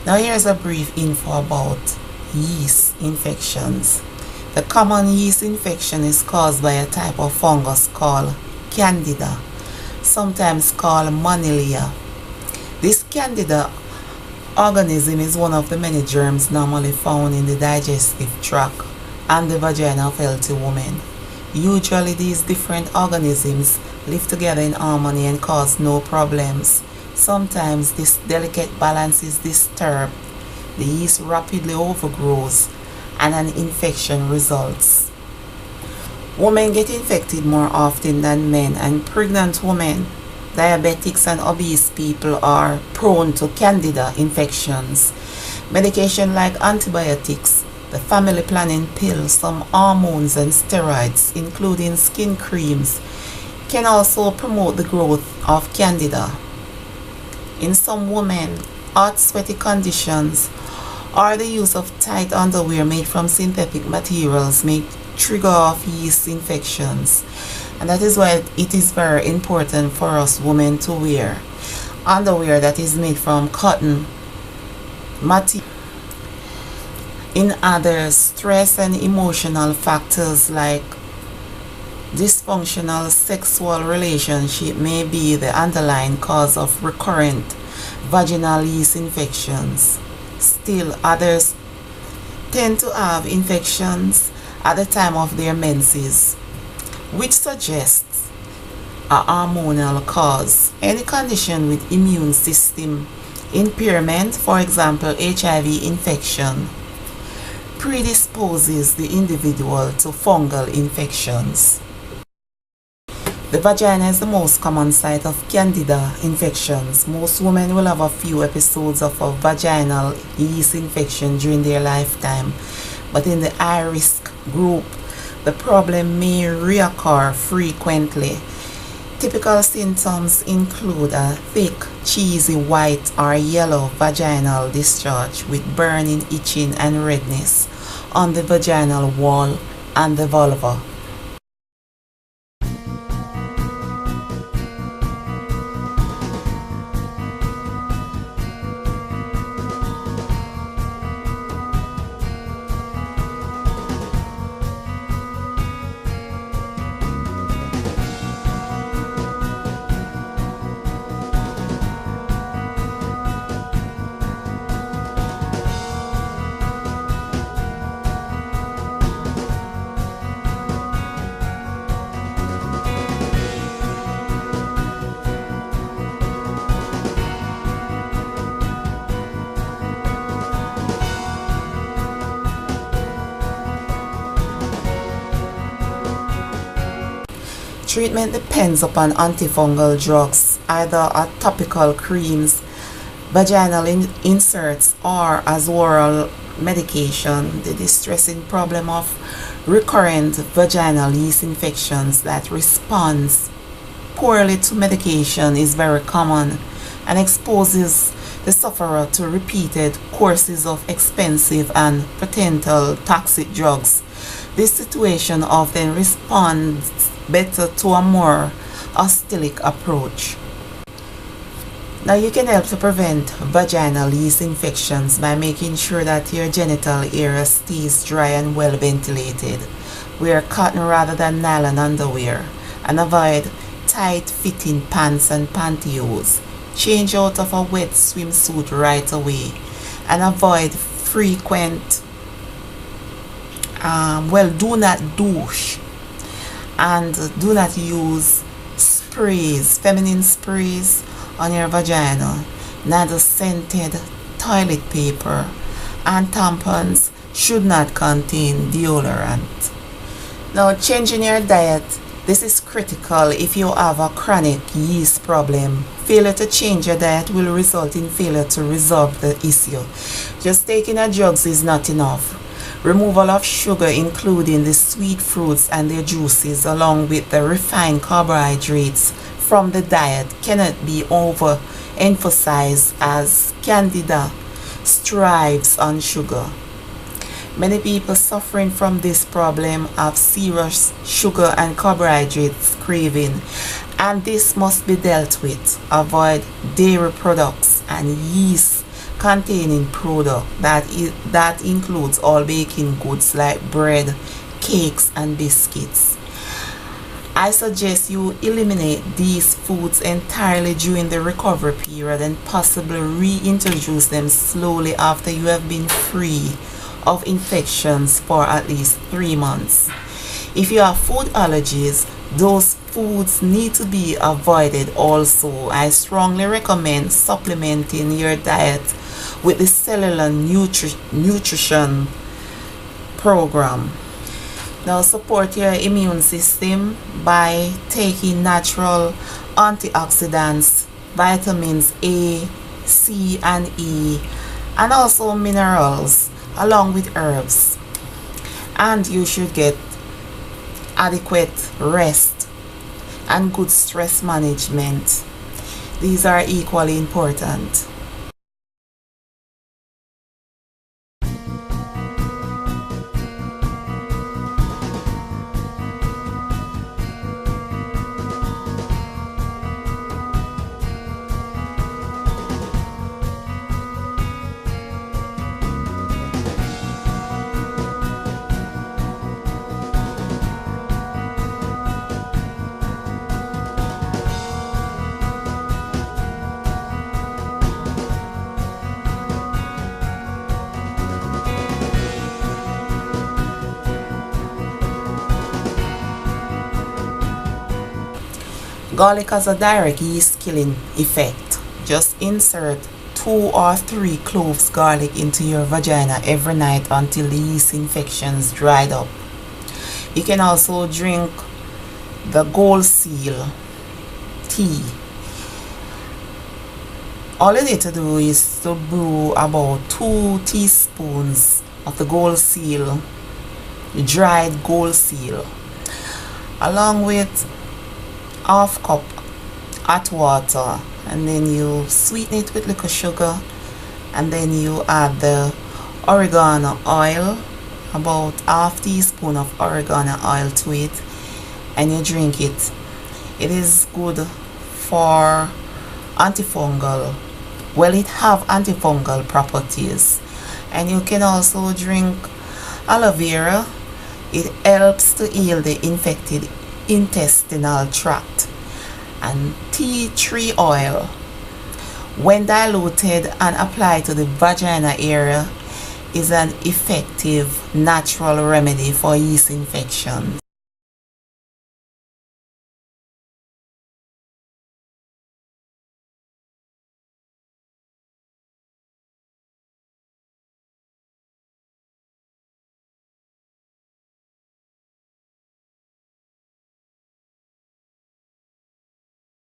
Now here's a brief info about yeast infections. The common yeast infection is caused by a type of fungus called candida, sometimes called monilia. This candida organism is one of the many germs normally found in the digestive tract and the vagina of healthy women. Usually these different organisms live together in harmony and cause no problems. Sometimes this delicate balance is disturbed, the yeast rapidly overgrows, and an infection results. Women get infected more often than men, and pregnant women, diabetics, and obese people are prone to candida infections. Medication like antibiotics, the family planning pill, some hormones and steroids, including skin creams, can also promote the growth of candida. In some women, hot sweaty conditions or the use of tight underwear made from synthetic materials may trigger off yeast infections, and that is why it is very important for us women to wear underwear that is made from cotton material. In others, stress and emotional factors like dysfunctional sexual relationship may be the underlying cause of recurrent vaginal yeast infections. Still, others tend to have infections at the time of their menses, which suggests a hormonal cause. Any condition with immune system impairment, for example HIV infection, predisposes the individual to fungal infections. The vagina is the most common site of candida infections. Most women will have a few episodes of a vaginal yeast infection during their lifetime, but in the high risk group, the problem may reoccur frequently. Typical symptoms include a thick, cheesy white or yellow vaginal discharge with burning, itching, and redness on the vaginal wall and the vulva. Treatment depends upon antifungal drugs, either as topical creams, vaginal inserts, or as oral medication. The distressing problem of recurrent vaginal yeast infections that responds poorly to medication is very common and exposes the sufferer to repeated courses of expensive and potential toxic drugs. This situation often responds better to a more hostilic approach. Now you can help to prevent vaginal yeast infections by making sure that your genital area stays dry and well ventilated. Wear cotton rather than nylon underwear, and avoid tight fitting pants and pantyhose. Change out of a wet swimsuit right away, and avoid frequent do not douche, and do not use sprays, feminine sprays on your vagina. Neither scented toilet paper and tampons should not contain deodorant. Now, changing your diet. This is critical if you have a chronic yeast problem. Failure to change your diet will result in failure to resolve the issue. Just taking a drugs is not enough. Removal of sugar, including the sweet fruits and their juices, along with the refined carbohydrates from the diet, cannot be overemphasized, as candida thrives on sugar. Many people suffering from this problem have serious sugar and carbohydrates craving, and this must be dealt with. Avoid dairy products and yeast containing product that includes all baking goods like bread, cakes and biscuits. I suggest you eliminate these foods entirely during the recovery period and possibly reintroduce them slowly after you have been free of infections for at least 3 months. If you have food allergies, those foods need to be avoided also. I strongly recommend supplementing your diet with the cellular nutrition program. Now support your immune system by taking natural antioxidants, vitamins A, C and E, and also minerals along with herbs. And you should get adequate rest and good stress management. These are equally important. Garlic has a direct yeast killing effect. Just insert 2 or 3 cloves garlic into your vagina every night until the yeast infections dried up. You can also drink the gold seal tea. All you need to do is to brew about 2 teaspoons of the gold seal, dried gold seal, along with half cup hot water, and then you sweeten it with little sugar, and then you add the oregano oil, about half teaspoon of oregano oil to it, and you drink it. It is good for antifungal. Well, it have antifungal properties. And you can also drink aloe vera. It helps to heal the infected intestinal tract. And tea tree oil, when diluted and applied to the vagina area, is an effective natural remedy for yeast infections.